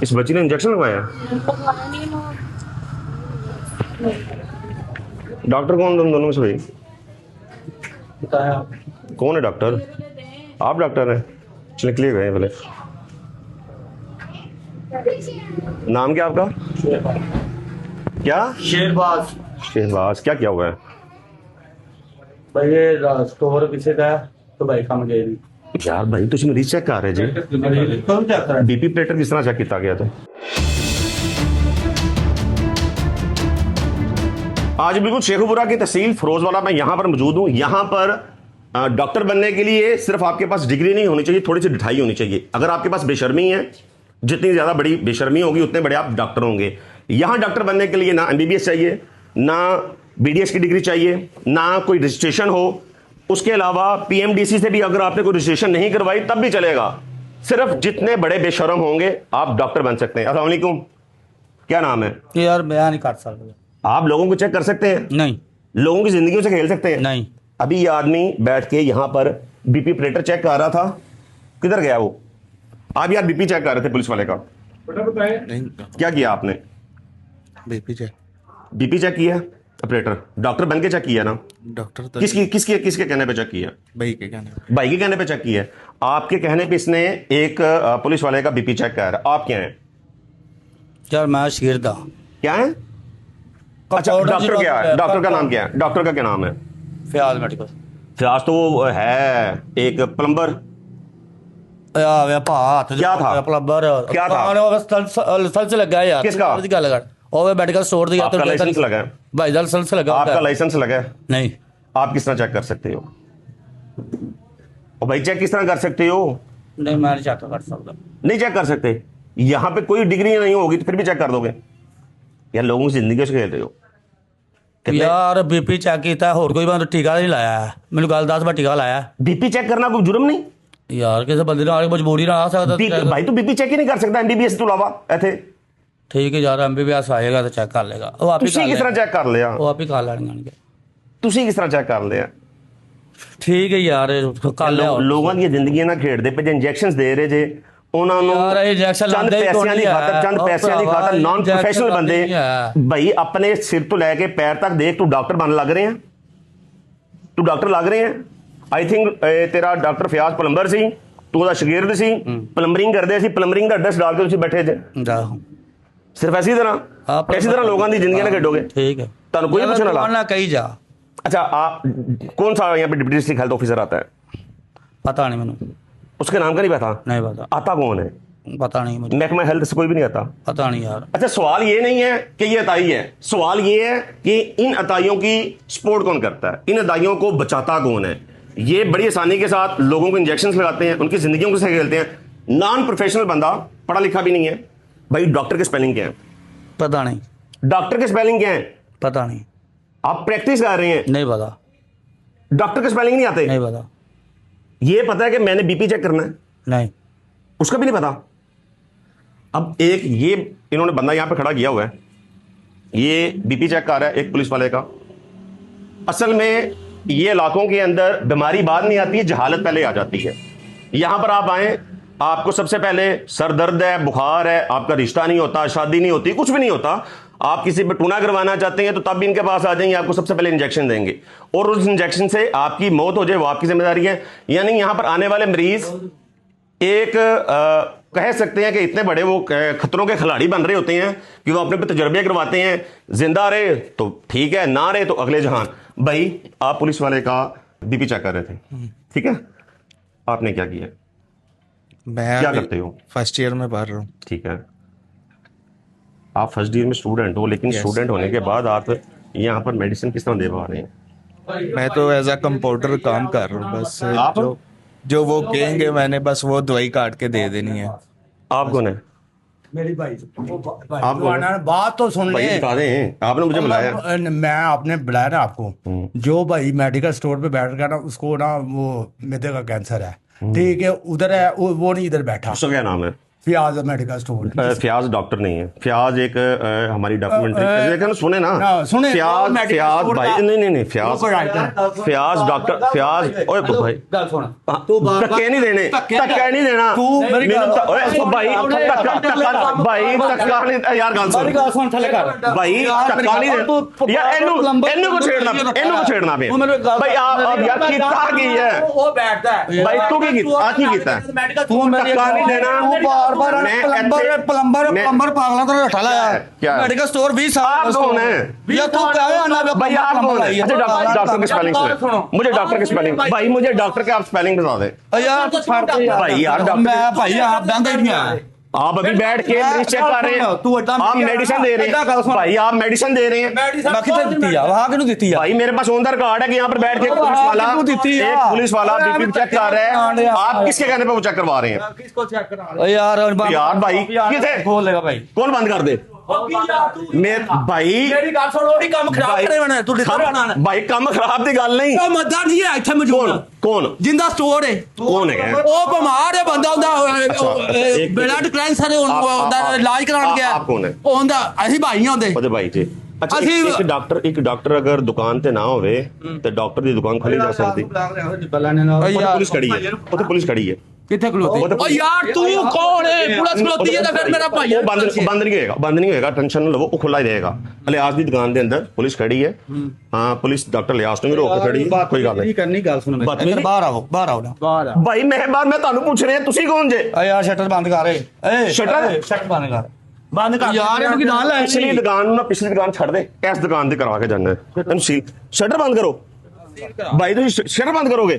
इस बच्ची ने इंजेक्शन लगवाया? डॉक्टर कौन तुम दोनों में से भाई? कौन है डॉक्टर? आप डॉक्टर हैं? चलिए निकलिए गए बोले। नाम क्या आपका? क्या? शेरबाज। शहबाज। क्या किया हुआ है? भाई ये स्टोर किसी का है तो भाई कम गए नहीं। यार भाई तुम मरीज चेक कर रहे जी? कौन चेक करा? बीपी प्लेटर किस तरह चेक किया गया? तो आज बिल्कुल शेखुपुरा की तहसील फिरोजवाला में यहाँ पर मौजूद हूँ। यहाँ पर डॉक्टर बनने के लिए सिर्फ आपके पास डिग्री नहीं होनी चाहिए, थोड़ी सी ढिठाई होनी चाहिए। अगर आपके पास बेशर्मी है, जितनी ज़्यादा बड़ी बेशर्मी होगी उतने बड़े आप डॉक्टर होंगे। यहाँ डॉक्टर बनने के लिए ना एमबीबीएस चाहिए, ना बीडीएस की डिग्री चाहिए, ना कोई रजिस्ट्रेशन हो। उसके अलावा पीएमडीसी से भी अगर आपने कोई रजिस्ट्रेशन नहीं करवाई तब भी चलेगा। सिर्फ जितने बड़े बेशर्म होंगे आप डॉक्टर बन सकते हैं। अस्सलाम वालेकुम, क्या नाम है? यार बयान नहीं कर सकते। आप लोगों को चेक कर सकते हैं? नहीं लोगों की जिंदगियों से खेल सकते हैं? नहीं। अभी ये आदमी बैठ के यहाँ पर बीपी प्लेटर चेक कर रहा था, किधर गया वो? आप यार बीपी चेक कर रहे थे पुलिस वाले का, नहीं क्या किया आपने? BP check. बीपी चेक किया? ऑपरेटर डॉक्टर बन के चेक किया ना? डॉक्टर तो किसकी किसके किसके कहने पे चेक किया? भाई के कहने पे। भाई के कहने पे चेक किया? आपके कहने पे इसने एक पुलिस वाले का बीपी चेक कर। आप क्या हैं? यार मैं शीरदा। क्या है? अच्छा डॉक्टर क्या है? डॉक्टर का नाम क्या है? डॉक्टर का क्या नाम है? फयाज मेडिकल। फिलहाल तो वो है एक प्लम्बर। क्या था? प्लम्बर क्या था? लाइसेंस लगा है यार। किसका? गल कर और मेडिकल स्टोर दी आपका लाइसेंस लगा है? भाई लाइसेंस लगा आपका लाइसेंस लगा है? नहीं। आप किस तरह चेक कर सकते हो? और भाई चेक किस तरह कर सकते हो? नहीं मैं चेक कर सकता। नहीं चेक कर सकते? यहाँ पे कोई डिग्री नहीं होगी तो फिर भी चेक कर दोगे? यार लोगों की जिंदगी से खेल रहे हो। कितने यार बीपी चेक किया होर कोई बंदा टीका नहीं लाया है। मैंने गल दस मैं टीका लाया बीपी चेक करना कोई जुर्म नहीं? यार किसी बंदे ने आगे मजबूरी ना आ सकता। भाई तो बीपी चेक ही नहीं कर सकता एमबीबीएस तो अलावा इथे? ठीक है यार एमबीबीएस आएगा तो चेक कर लेगा। वो आप ही ਤੁਸੀਂ ਕਿਸ ਤਰ੍ਹਾਂ ਚੈੱਕ ਕਰ ਲਿਆ? वो आप ही कर लेंगे। ਤੁਸੀਂ ਕਿਸ ਤਰ੍ਹਾਂ ਚੈੱਕ ਕਰ ਲਿਆ? ठीक है यार कर लिया। ਲੋਕਾਂ ਦੀਆਂ ਜ਼ਿੰਦਗੀਆਂ ਨਾਲ ਖੇਡਦੇ ਪਏ ਜੇ ਇੰਜੈਕਸ਼ਨਸ ਦੇ ਰਹੇ ਜੇ ਉਹਨਾਂ ਨੂੰ ਯਾਰ ਇਹ injection ਚੰਦ ਲਾਉਂਦੇ ਹੀ ਪੈਸਿਆਂ ਦੀ ਕੋਈ ਖਾਤਰ ਨਹੀਂ ਚੰਦ ਹੈ। ਪੈਸਿਆਂ ਦੀ ਉਹ ਖਾਤਰ ਭਰਾਵਾ, ਨਾਨ ਪ੍ਰੋਫੈਸ਼ਨਲ injection ਬੰਦੇ ਲਾਉਂਦੇ ਨਹੀਂ ਭਾਈ ਆਪਣੇ ਸਿਰ ਤੋਂ ਲੈ ਕੇ ਪੈਰ ਤੱਕ ਦੇਖ ਤੂੰ ਡਾਕਟਰ ਬਣ ਲੱਗ ਰਹੇ ਆ? ਤੂੰ ਡਾਕਟਰ ਲੱਗ ਰਹੇ ਆ? ਆਈ ਥਿੰਕ ਤੇਰਾ ਡਾਕਟਰ ਫਿਆਜ਼ ਪਲੰਬਰ ਸੀ, ਤੂੰ ਉਹਦਾ ਸ਼ਾਗਿਰਦ ਸੀ, ਪਲੰਬਰਿੰਗ ਕਰਦੇ ਸੀ, ਪਲੰਬਰਿੰਗ ਦਾ ਐਡਰੈਸ ਡਾਲ ਕੇ ਤੁਸੀਂ ਬੈਠੇ ਜੇ ਸਿਰਫ ਐਸੀ ਤਰ੍ਹਾਂ ਇसी तरह लोगों की जिंदगी ना खेडोगे? ठीक है ਤੁਹਾਨੂੰ ਕੋਈ ਪੁੱਛਣ ਵਾਲਾ? कही जा। अच्छा आप कौन सा यहाँ पे डिप्टी डिस्ट्रिक्ट हेल्थ ऑफिसर आता है? पता नहीं मैंने। उसके नाम का नहीं पता? नहीं पता। आता कौन है? पता नहीं मुझे। महकमा हेल्थ से कोई भी नहीं आता? पता नहीं यार। अच्छा सवाल ये नहीं है कि ये अताई है, सवाल ये है कि इन अताइयों की सपोर्ट कौन करता है, इन अताइयों को बचाता कौन है? ये बड़ी आसानी के साथ लोगों को इंजेक्शन लगाते हैं, उनकी जिंदगियों को से खेलते हैं। नॉन प्रोफेशनल बंदा पढ़ा लिखा भी नहीं है भाई। डॉक्टर के स्पेलिंग क्या है? पता नहीं। डॉक्टर के स्पेलिंग क्या है? पता नहीं। आप प्रैक्टिस कर रहे हैं? नहीं पता। डॉक्टर के स्पेलिंग नहीं आते? नहीं पता। ये पता है कि मैंने बीपी चेक करना है? नहीं। उसका भी नहीं पता। अब एक ये इन्होंने बंदा यहां पे खड़ा किया हुआ है, ये बीपी चेक कर रहा है एक पुलिस वाले का। असल में ये इलाकों के अंदर बीमारी बाद में आती है, जहालत पहले आ जाती है। यहां पर आप आए, आपको सबसे पहले सर दर्द है, बुखार है, आपका रिश्ता नहीं होता, शादी नहीं होती, कुछ भी नहीं होता, आप किसी पे टूना करवाना चाहते हैं तो तब भी इनके पास आ जाएंगे, आपको सबसे पहले इंजेक्शन देंगे और उस इंजेक्शन से आपकी मौत हो जाए वो आपकी जिम्मेदारी है। यानी यहां पर आने वाले मरीज एक कह सकते हैं कि इतने बड़े वो खतरों के खिलाड़ी बन रहे होते हैं कि वो अपने पे तजर्बे करवाते हैं। जिंदा रहे तो ठीक है, ना रहे तो अगले जहान। भाई आप पुलिस वाले का बीपी चेक कर रहे थे, ठीक है? आपने क्या किया? मैं क्या करते हो? फर्स्ट ईयर में पढ़ रहा हूँ। ठीक है, आप फर्स्ट ईयर में स्टूडेंट हो, लेकिन Yes. स्टूडेंट होने के बाद आप यहाँ पर मेडिसिन किस तरह दे पा रहे हैं? मैं तो एज अ कंपाउंडर काम कर रहा हूँ। बस आप? जो वो कहेंगे मैंने बस वो दवाई काट के दे देनी है। आप कौन है? मेरी भाई आप कौन है? बात तो सुन भाई ले। बता दें, आपने मुझे बुलाया। मैं आपने बुलाया ना आपको। जो भाई मेडिकल स्टोर पे बैठ गया ना उसको ना वो मैदे का कैंसर है, ठीक है, उधर है वो नहीं इधर बैठा। उसका क्या नाम है? Fayaz medical store. Fayaz doctor नहीं है, फयाज एक हमारी डॉक्यूमेंट्री लेकिन सुने ना, सुने, फयाज medical फयाज store भाई का- नहीं फयाज फयाज डॉक्टर फयाज ओए भाई गल सुन धक्के नहीं देने, धक्का नहीं देना तू मेरी ਮੈਨੂੰ गल- ਤਾਂ- ਓਏ ਭਾਈ ਭਾਈ ਧੱਕਾ ਨਹੀਂ ਯਾਰ ਗੱਲ ਸੁਣ गल सुन थले कर ਭਾਈ ਧੱਕਾ ਨਹੀਂ ਦੇਣਾ ਯਾਰ ਇਹਨੂੰ ਕੋ ਛੇੜਨਾ ਪਿਆ ਭਾਈ ਆਪ ਯਾਰ ਕੀਤਾ ਕੀ ਹੈ वो बैठता है ਭਾਈ ਤੂੰ ਕੀ ਕੀਤਾ ਆ ਕੀ ਕੀਤਾ तू मेरी धक्का नहीं देना। तू बार-बार मैं प्लम्बर ऐसे- प्लम्बर मैं- प्लम्बर पागला तो रखा लाया क्या? मेडिकल स्टोर 20 साल आप कौन है? ये तू क्या है ना भाई आप कौन है? अच्छा डॉक्टर की स्पेलिंग सुनो, मुझे डॉक्टर की स्पेलिंग भाई मुझे डॉक्टर के आप स्पेलिंग बता दें यार भाई यार डॉक्टर मैं भाई आप बंद ही नहीं आया आप अभी बैठ के मरीज चेक कर रहे हैं, तू एकदम- आप मेडिसिन दे रहे हैं भाई, आप मेडिसिन दे रहे हैं मैं कितने दिती है वहां किनु दिती है भाई मेरे पास ऑन द रिकॉर्ड है कि यहाँ पर बैठ के एक पुलिस हाँ, वाला कितनी देती है? एक पुलिस वाला बीपी चेक कर रहा है, हाँ, आप किसके कहने पे वो चेक करवा रहे हैं किसको चेक करा यार भाई किसे खोल लेगा भाई कौन बंद कर दे मेरे भाई मेरी गल सुन ओडी काम खराब भाई- करे बने तू डिस्टर्ब आना भाई काम खराब की गल नहीं ਉਹ ਮਦਦ ਨਹੀਂ ਹੈ ਇੱਥੇ कौन ਮੌਜੂਦ कौन ਜਿੰਦਾ ਸਟੋਰ ਹੈ कौन है ਉਹ ਬਿਮਾਰ ਹੈ ਬੰਦਾ ਅੱਛਾ, ਇੱਕ- ਬਲੱਡ ਕੈਂਸਰ आप- ਹੁੰਦਾ आप- ਇਲਾਜ ਕਰਾਉਣ आप- ਗਿਆ आप कौन है? ਉਹ ਹੁੰਦਾ ਅਸੀਂ ਭਾਈ ਹਾਂ ਹੁੰਦੇ ਉਹਦੇ ਭਾਈ ਜੀ ਅੱਛਾ ਅਸੀਂ- ਇੱਕ ਡਾਕਟਰ ਅਗਰ ਦੁਕਾਨ ਤੇ ਨਾ ਹੋਵੇ ਤੇ ਡਾਕਟਰ ਦੀ ਦੁਕਾਨ ਖੋਲੀ ਜਾ ਸਕਦੀ ਉੱਥੇ ਪੁਲਿਸ ਖੜੀ ਹੈ, ਉੱਥੇ ਪੁਲਿਸ ਖੜੀ ਹੈ ਕਿੱਥੇ ਖਲੋਤੀ ਉਹ ਤਾਂ- ਓ ਯਾਰ ਤੂੰ ਕੌਣ ਹੈ ਪੁਲਿਸ ਖਲੋਤੀ ਹੈ ਤਾਂ ਫਿਰ ਮੇਰਾ ਭਾਈ ਉਹ ਬੰਦ ਨਹੀਂ ਹੋਏਗਾ ਟੈਨਸ਼ਨ ਨਾ ਲਵੋ, ਉਹ ਖੁੱਲਾ ਹੀ ਰਹੇਗਾ। ਲਿਆਜ਼ ਦੀ ਦੁਕਾਨ ਦੇ ਅੰਦਰ ਪੁਲਿਸ ਖੜੀ ਹੈ, ਹਾਂ ਪੁਲਿਸ ਡਾਕਟਰ ਲਿਆਜ਼ ਨੂੰ ਵੀ ਰੋਕ ਕੇ ਖੜੀ ਹੈ, ਕੋਈ ਗੱਲ ਨਹੀਂ करनी गल सुन बदतमीजी- इधर बाहर आओ ना ਭਾਈ ਮੈਂ ਤੁਹਾਨੂੰ ਪੁੱਛ ਰਿਹਾ ਤੁਸੀਂ ਕੌਣ ਜੇ यार शटर बंद कर ए शटर? शटर बंद कर ਬੰਦ ਕਰ यार ਇਹਨੂੰ ਕੀ ਨਾਲ ਲੈ ਪਿਛਲੀ ਦੁਕਾਨ ਨੂੰ ਨਾ ਪਿਛਲੀ ਦੁਕਾਨ ਛੱਡ ਦੇ, ਇਸ ਦੁਕਾਨ ਤੇ ਕਰਵਾ ਕੇ ਜਾਣਾ ਹੈ ਤੈਨੂੰ ਸੀਲ ਸ਼ਟਰ ਬੰਦ ਕਰੋ ਭਾਈ ਤੁਸੀਂ ਸ਼ਟਰ ਬੰਦ ਕਰੋਗੇ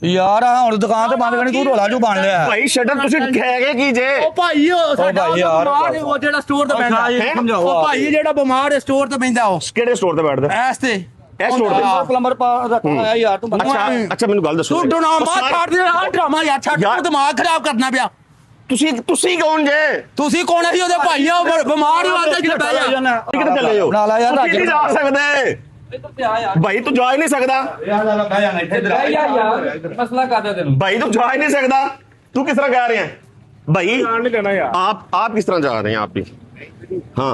यार ਹੁਣ ਦੁਕਾਨ ਤੇ ਬੰਦ ਕਰਨੀ ਤੂੰ ਢੋਲਾ ਜੋ ਬਣ ਲਿਆ ਭਾਈ ਸ਼ਟਰ ਤੁਸੀਂ ਕਹਿਗੇ ਕੀ ਜੇ ਉਹ ਭਾਈ ਉਹ ਸਾਡਾ ਭਾਈ ਯਾਰ, ਬਿਮਾਰ ਹੈ ਉਹ ਜਿਹੜਾ ਸਟੋਰ ਤੇ ਬੈਠਾ ਹੈਂ? ਉਹ ਭਾਈ ਜਿਹੜਾ ਬਿਮਾਰ ਹੈ ਸਟੋਰ ਤੇ ਬੈਠਾ ਉਹ ਕਿਹੜੇ ਸਟੋਰ ਤੇ ਬੈਠਦੇ ਐਸ ਤੇ ਇਸ ਸਟੋਰ ਤੇ ਪਲੰਬਰ ਪਾ ਰੱਖਾ ਹੋਇਆ ਯਾਰ ਤੂੰ ਅੱਛਾ ਮੈਨੂੰ ਗੱਲ ਦੱਸੋ ਤੂੰ ਡਰਾਮਾ ਛੱਡ ਦੇ ਆ ਡਰਾਮਾ ਯਾਰ ਛੱਡ ਯਾਰ- ਤੂੰ ਦਿਮਾਗ ਖਰਾਬ ਕਰਨਾ ਪਿਆ ਤੁਸੀਂ ਕੌਣ ਜੇ ਤੁਸੀਂ ਕੌਣ ਹੈ ਉਹਦੇ ਭਾਈ ਆ ਬਿਮਾਰ ਹੀ ਵਾਦਾ ਕਿਤੇ ਬਹਿ ਜਾ ਕਿੱਥੇ ਚੱਲੇ ਹੋ ਨਾਲ ਆ ਯਾਰ, ਤੁਸੀਂ ਨਹੀਂ ਜਾ ਸਕਦੇ ਭਾਈ ਤੂੰ ਜਾ ਹੀ ਨਹੀਂ ਸਕਦਾ ਮਸਲਾ ਕਰਦਾ ਤੈਨੂੰ भाई तू जा ही नहीं सकता, तू किस तरह कह रहे हैं भाई आप किस तरह जा रहे हैं आप भी हाँ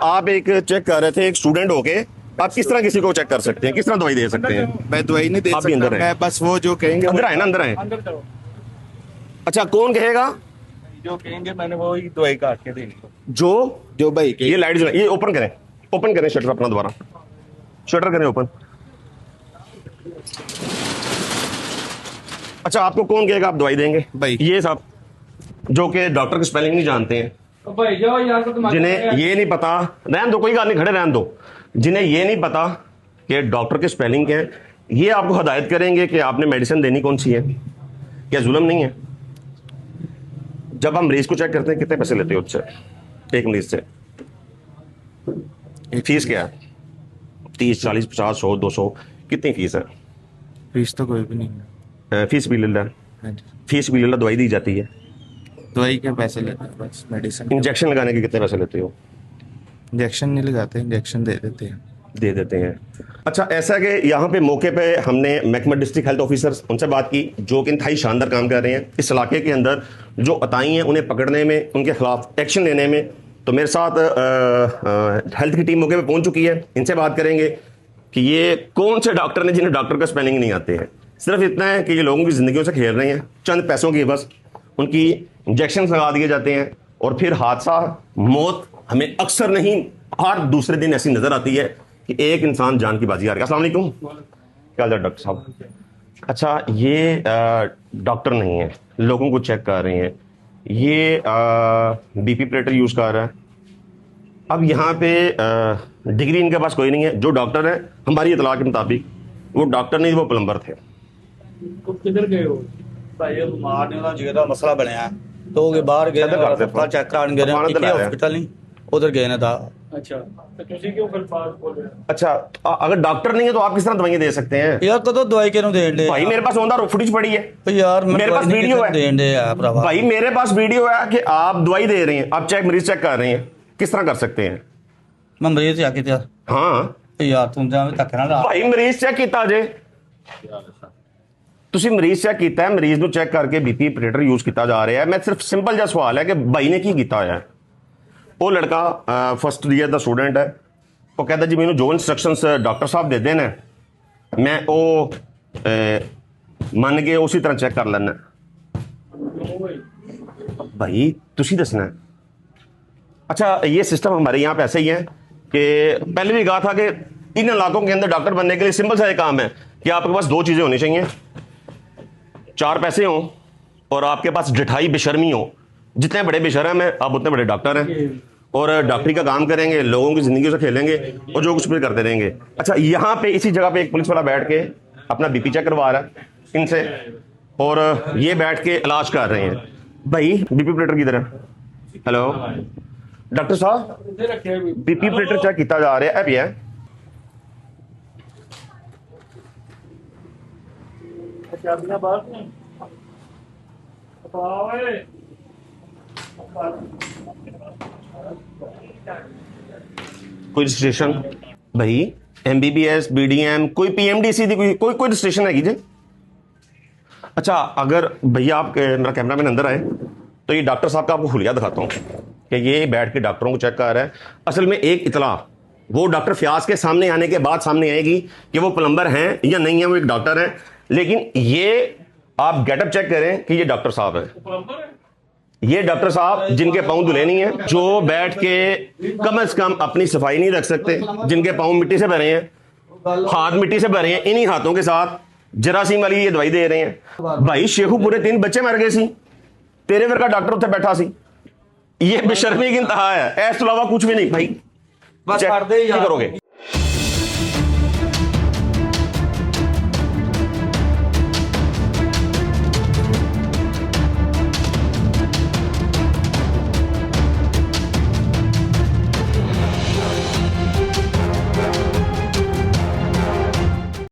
आप एक चेक कर रहे थे एक स्टूडेंट होके आप किस तरह किसी को चेक कर सकते हैं, किस तरह दवाई दे सकते हैं मैं दवाई नहीं दे आप भी अंदर सकता, हैं। मैं बस वो जो कहेंगे अंदर आए ना अंदर आए अच्छा कौन कहेगा जो कहेंगे मैंने वो ही दवाई काट के देनी जो भाई ये लाइट ये ओपन करें शटर अपना दोबारा शटर करें ओपन अच्छा आपको कौन कहेगा आप दवाई देंगे भाई। ये साहब जो कि डॉक्टर की स्पेलिंग नहीं जानते हैं ਭਾਈ ਜਾਓ ਯਾਰ ਕੋ जिन्हें ये नहीं पता रहन दो कोई गल नहीं खड़े रहन दो जिन्हें ये नहीं पता कि डॉक्टर के स्पेलिंग क्या है ये आपको हदायत करेंगे कि आपने मेडिसिन देनी कौन सी है क्या जुल्म नहीं है जब हम मरीज को चेक करते हैं कितने पैसे लेते हो उससे एक मरीज से फीस क्या है 30 40 50 100 200 कितनी फीस है फीस तो कोई भी नहीं है फीस भी ले ला हाँ जी। फीस भी ले ला दवाई दी जाती है दवाई के पैसे लेते हैं बस मेडिसिन इंजेक्शन लगाने के कितने पैसे लेते हो इंजेक्शन नहीं लगाते इंजेक्शन दे देते हैं दे देते हैं अच्छा ऐसा है कि यहाँ पे मौके पे हमने महकमा डिस्ट्रिक्ट हेल्थ ऑफिसर्स उनसे बात की जो कि इंतहाई शानदार काम कर रहे हैं इस इलाके के अंदर जो अताई हैं उन्हें पकड़ने में उनके खिलाफ एक्शन लेने में तो मेरे साथ हेल्थ की टीम मौके पे पहुंच चुकी है इनसे बात करेंगे कि ये कौन से डॉक्टर ने जिन्हें डॉक्टर का स्पेलिंग नहीं आते हैं सिर्फ इतना है कि ये लोगों की ज़िंदगियों से खेल रहे हैं चंद पैसों की बस उनकी इंजेक्शन लगा दिए जाते हैं और फिर हादसा मौत हमें अक्सर नहीं हर दूसरे दिन ऐसी नज़र आती है कि एक इंसान जान की बाजी आ रही है। अस्सलाम वालेकुम क्या हाल है डॉक्टर साहब अच्छा ये डॉक्टर नहीं है लोगों को चेक कर रहे हैं ये बीपी प्लेटर यूज़ कर रहा है अब यहाँ पे डिग्री इनके पास कोई नहीं है जो डॉक्टर है हमारी इतला के मुताबिक वो डॉक्टर नहीं वो प्लम्बर थे ਕਿੱਧਰ ਗਏ ਹੋ ਭਾਈ ਇਹ ਬਿਮਾਰ ਨੇ ਉਹਦਾ ਜਿਗਰ ਦਾ ਮਸਲਾ ਬਣਿਆ तो वो बाहर गए सदर करते हस्पताल चेक कराने गए पानी दिलाया। हॉस्पिटल नहीं उधर गए ना था ਅੱਛਾ ਤੇ ਤੁਸੀਂ ਕਿਉਂ ਫਿਰ ਬਾਤ ਬੋਲ ਰਹੇ ਹੋ अच्छा अगर डॉक्टर नहीं है तो आप किस तरह दवाइयाँ दे सकते हैं यार कदों दवाई किहनू देन दे भाई मेरे पास ऑन द फुटेज पड़ी है यार मेरे पास वीडियो है। देन दे यार भरावा भाई मेरे पास वीडियो है कि आप दवाई दे रहे हैं आप चेक मरीज चेक कर रहे हैं किस तरह कर सकते हैं मैं मरीज आके त्यार हाँ यार तुम जावे धक्के ना ला भाई मरीज चेक किया जे ਤੁਸੀਂ ਮਰੀਜ਼ ਚੈੱਕ ਕੀਤਾ ਹੈ, ਮਰੀਜ਼ ਨੂੰ ਚੈੱਕ ਕਰਕੇ ਬੀਪੀ ਆਪਰੇਟਰ ਯੂਜ਼ ਕੀਤਾ ਜਾ ਰਿਹਾ ਹੈ। ਮੈਂ ਸਿਰਫ ਸਿੰਪਲ ਜਿਹਾ ਸਵਾਲ ਹੈ ਕਿ ਬਾਈ ਨੇ ਕੀ ਕੀਤਾ ਹੋਇਆ ਹੈ। ਉਹ ਲੜਕਾ ਫਸਟ ਈਅਰ ਦਾ ਸਟੂਡੈਂਟ ਹੈ। ਉਹ ਕਹਿੰਦਾ ਜੀ ਮੈਨੂੰ ਜੋ ਇਨਸਟਰਕਸ਼ਨਸ ਡਾਕਟਰ ਸਾਹਿਬ ਦੇ ਦੇਣ ਮੈਂ ਉਹ ਮੰਨ ਕੇ ਉਸੇ ਤਰ੍ਹਾਂ ਚੈੱਕ ਕਰ ਲੈਣਾ। भाई तुसी दसना है। अच्छा ये सिस्टम हमारे यहाँ पे ऐसा ही है कि पहले भी कहा था कि इन इलाकों के अंदर डॉक्टर बनने के लिए सिंपल सा एक काम है कि आपके पास दो चीज़ें होनी चाहिए, चार पैसे हों और आपके पास ढिठाई बेशर्मी हो। जितने बड़े बेशर्म हैं आप उतने बड़े डॉक्टर हैं और डॉक्टरी का काम करेंगे, लोगों की ज़िंदगी से खेलेंगे और जो कुछ भी करते रहेंगे। अच्छा यहाँ पे इसी जगह पे एक पुलिस वाला बैठ के अपना बीपी चेक करवा रहा है इनसे और ये बैठ के इलाज कर रहे हैं। भाई बीपी ऑपरेटर की तरह हेलो डॉक्टर साहब बीपी ऑपरेटर चेक किया जा रहा है। है कोई रजिस्ट्रेशन भाई MBBS BDM कोई PMDC दी कोई रजिस्ट्रेशन है जी। अच्छा अगर भैया आप मेरा कैमरा मैन अंदर आए तो ये डॉक्टर साहब का आपको हुलिया दिखाता हूँ कि ये बैठ के डॉक्टरों को चेक कर रहा है। असल में एक इतला वो डॉक्टर फयाज के सामने आने के बाद सामने आएगी कि वो प्लम्बर हैं या नहीं है, वो एक डॉक्टर हैं। लेकिन ये आप गेटअप चेक करें कि ये डॉक्टर साहब है। ये डॉक्टर साहब जिनके पाँव धुले नहीं है, जो बैठ के कम से कम अपनी सफाई नहीं रख सकते, जिनके पाँव मिट्टी से भरे हैं, हाथ मिट्टी से भरे हैं, इन्हीं हाथों के साथ जरासीम वाली ये दवाई दे रहे हैं। भाई शेखू पूरे 3 बच्चे मर गए सी, तेरे वर्गा डॉक्टर उत्थे बैठा सी। ये बेशर्मी की इंतहा है, इस तो अलावा कुछ भी नहीं भाई। बस चेक कर दे यार। करोगे